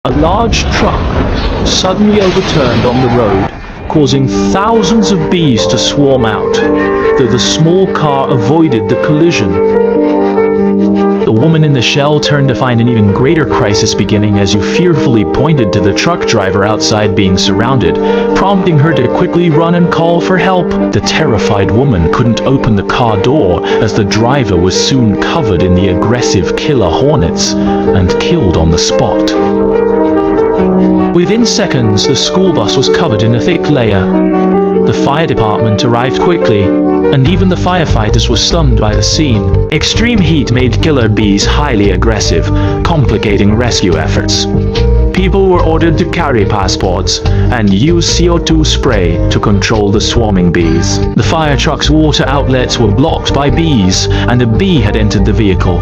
A large truck suddenly overturned on the road, causing thousands of bees to swarm out, though the small car avoided the collision. The woman in the shell turned to find an even greater crisis beginning as you fearfully pointed to the truck driver outside being surrounded, prompting her to quickly run and call for help. The terrified woman couldn't open the car door as the driver was soon covered in the aggressive killer hornets and killed on the spot. Within seconds, the school bus was covered in a thick layer. The fire department arrived quickly, and even the firefighters were stunned by the scene. Extreme heat made killer bees highly aggressive, complicating rescue efforts. People were ordered to carry passports and use CO2 spray to control the swarming bees. The fire truck's water outlets were blocked by bees, and a bee had entered the vehicle.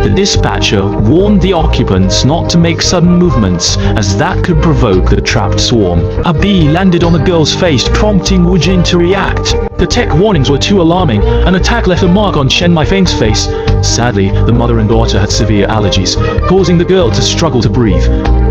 The dispatcher warned the occupants not to make sudden movements, as that could provoke the trapped swarm. A bee landed on the girl's face, prompting Wu Jin to react. The tech warnings were too alarming. An attack left a mark on Chen Maifeng's face. Sadly, the mother and daughter had severe allergies, causing the girl to struggle to breathe.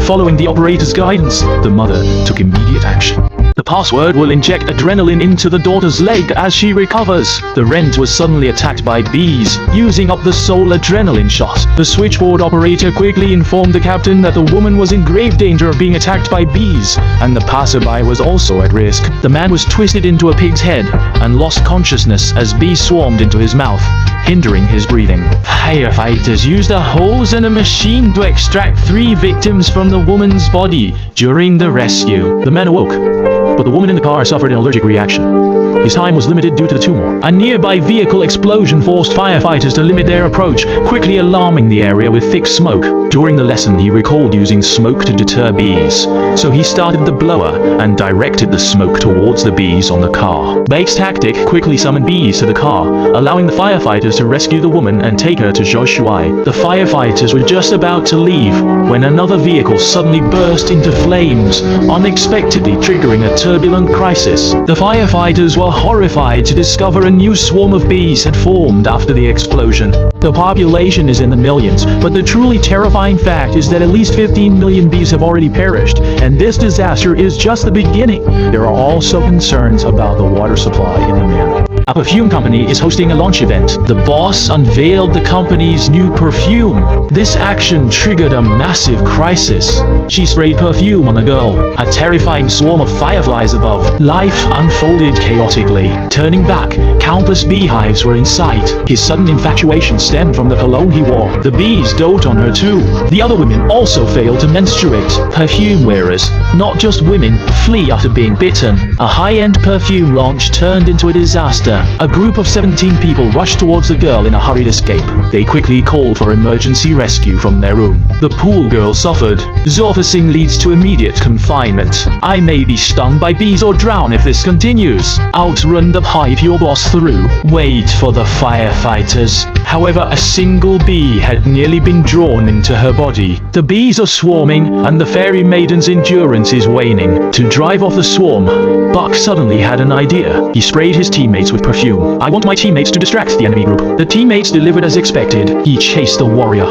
Following the operator's guidance, the mother took immediate action. The password will inject adrenaline into the daughter's leg as she recovers. The rent was suddenly attacked by bees, using up the sole adrenaline shot. The switchboard operator quickly informed the captain that the woman was in grave danger of being attacked by bees, and the passerby was also at risk. The man was twisted into a pig's head and lost consciousness as bees swarmed into his mouth, hindering his breathing. Firefighters used a hose and a machine to extract 3 victims from the woman's body during the rescue. The man awoke, but the woman in the car suffered an allergic reaction. His time was limited due to the tumor. A nearby vehicle explosion forced firefighters to limit their approach, quickly alarming the area with thick smoke. During the lesson, he recalled using smoke to deter bees, so he started the blower and directed the smoke towards the bees on the car. Bake's tactic quickly summoned bees to the car, allowing the firefighters to rescue the woman and take her to Zhoushuai. The firefighters were just about to leave when another vehicle suddenly burst into flames, unexpectedly triggering a turbulent crisis. The firefighters were horrified to discover a new swarm of bees had formed after the explosion. The population is in the millions, but the truly terrifying fact is that at least 15 million bees have already perished, and this disaster is just the beginning. There are also concerns about the water supply in the Myanmar. A perfume company is hosting a launch event. The boss unveiled the company's new perfume. This action triggered a massive crisis. She sprayed perfume on the girl. A terrifying swarm of fireflies above. Life unfolded chaotically. Turning back, countless beehives were in sight. His sudden infatuation stemmed from the cologne he wore. The bees dote on her too. The other women also failed to menstruate. Perfume wearers, not just women, flee after being bitten. A high-end perfume launch turned into a disaster. A group of 17 people rushed towards the girl in a hurried escape. They quickly called for emergency rescue from their room. The pool girl suffered. Surfacing leads to immediate confinement. I may be stung by bees or drown if this continues. Outrun the pipe your boss threw. Wait for the firefighters. However, a single bee had nearly been drawn into her body. The bees are swarming, and the fairy maiden's endurance is waning. To drive off the swarm, Buck suddenly had an idea. He sprayed his teammates with perfume. I want my teammates to distract the enemy group. The teammates delivered as expected. He chased the warrior,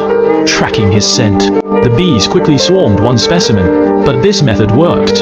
tracking his scent. The bees quickly swarmed one specimen, but this method worked.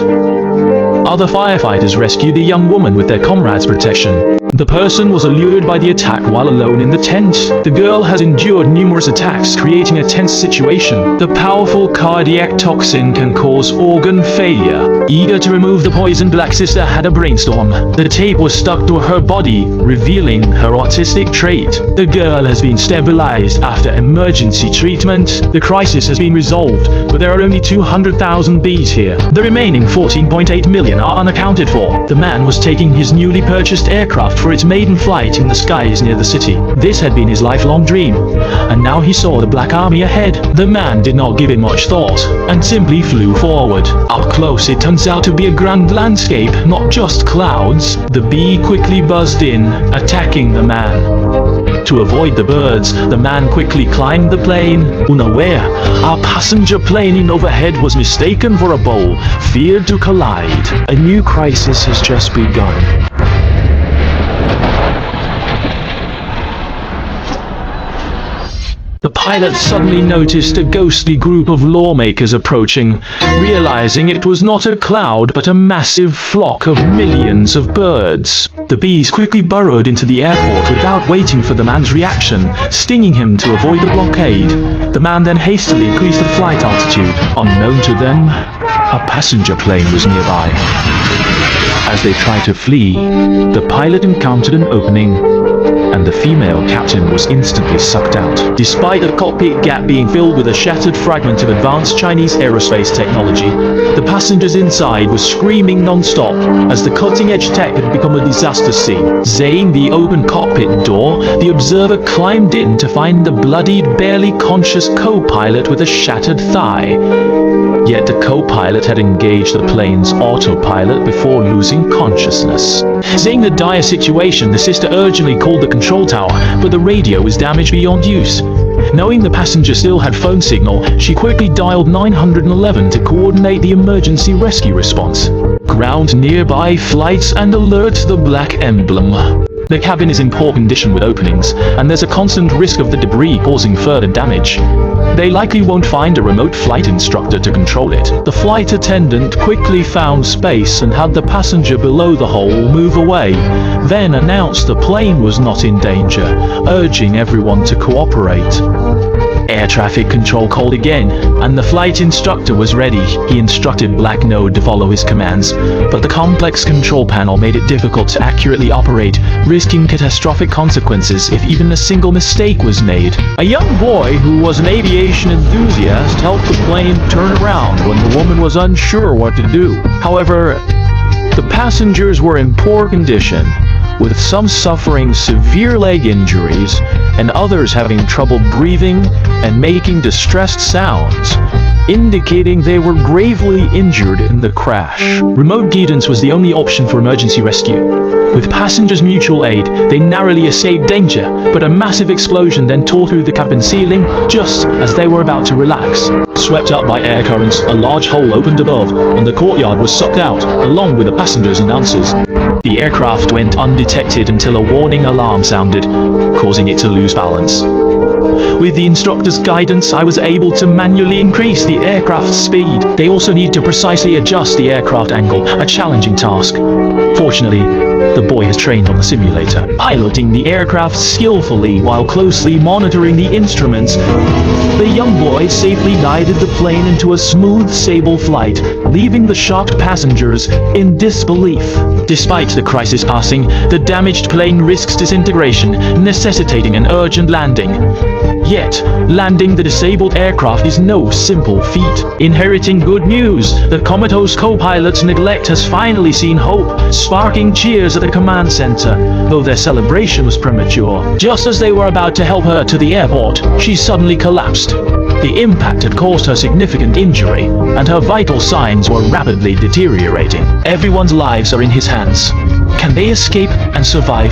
Other firefighters rescued the young woman with their comrades' protection. The person was allured by the attack while alone in the tent. The girl has endured numerous attacks, creating a tense situation. The powerful cardiac toxin can cause organ failure. Eager to remove the poison, Black Sister had a brainstorm. The tape was stuck to her body, revealing her autistic trait. The girl has been stabilized after emergency treatment. The crisis has been resolved, but there are only 200,000 bees here. The remaining 14.8 million are unaccounted for. The man was taking his newly purchased aircraft for its maiden flight in the skies near the city. This had been his lifelong dream, and now he saw the Black Army ahead. The man did not give it much thought, and simply flew forward. Up close, it turns out to be a grand landscape, not just clouds. The bee quickly buzzed in, attacking the man. To avoid the birds, the man quickly climbed the plane. Unaware, our passenger plane in overhead was mistaken for a bowl, feared to collide. A new crisis has just begun. The pilot suddenly noticed a ghostly group of lawmakers approaching, realizing it was not a cloud but a massive flock of millions of birds. The bees quickly burrowed into the airport without waiting for the man's reaction, stinging him to avoid the blockade. The man then hastily increased the flight altitude. Unknown to them, a passenger plane was nearby. As they tried to flee, the pilot encountered an opening, and the female captain was instantly sucked out. Despite the cockpit gap being filled with a shattered fragment of advanced Chinese aerospace technology, the passengers inside were screaming non-stop as the cutting-edge tech had become a disaster scene. Zaying the open cockpit door, the observer climbed in to find the bloodied, barely conscious co-pilot with a shattered thigh. Yet the co-pilot had engaged the plane's autopilot before losing consciousness. Seeing the dire situation, the sister urgently called the control tower, but the radio was damaged beyond use. Knowing the passenger still had phone signal, she quickly dialed 911 to coordinate the emergency rescue response. Ground nearby flights and alert the black emblem. The cabin is in poor condition with openings, and there's a constant risk of the debris causing further damage. They likely won't find a remote flight instructor to control it. The flight attendant quickly found space and had the passenger below the hole move away, then announced the plane was not in danger, urging everyone to cooperate. Air traffic control called again, and the flight instructor was ready. He instructed Black Node to follow his commands, but the complex control panel made it difficult to accurately operate, risking catastrophic consequences if even a single mistake was made. A young boy who was an aviation enthusiast helped the plane turn around when the woman was unsure what to do. However, the passengers were in poor condition, with some suffering severe leg injuries and others having trouble breathing and making distressed sounds, indicating they were gravely injured in the crash. Remote guidance was the only option for emergency rescue. With passengers' mutual aid, they narrowly escaped danger, but a massive explosion then tore through the cabin ceiling just as they were about to relax. Swept up by air currents, a large hole opened above, and the courtyard was sucked out, along with the passengers and answers. The aircraft went undetected until a warning alarm sounded, causing it to lose balance. With the instructor's guidance, I was able to manually increase the aircraft's speed. They also need to precisely adjust the aircraft angle, a challenging task. Fortunately, the boy has trained on the simulator, piloting the aircraft skillfully while closely monitoring the instruments. The young boy safely guided the plane into a smooth, stable flight, leaving the shocked passengers in disbelief. Despite the crisis passing, the damaged plane risks disintegration, necessitating an urgent landing. Yet, landing the disabled aircraft is no simple feat. Inheriting good news, the comatose co-pilot's neglect has finally seen hope, sparking cheers at the command center, though their celebration was premature. Just as they were about to help her to the airport, she suddenly collapsed. The impact had caused her significant injury, and her vital signs were rapidly deteriorating. Everyone's lives are in his hands. Can they escape and survive?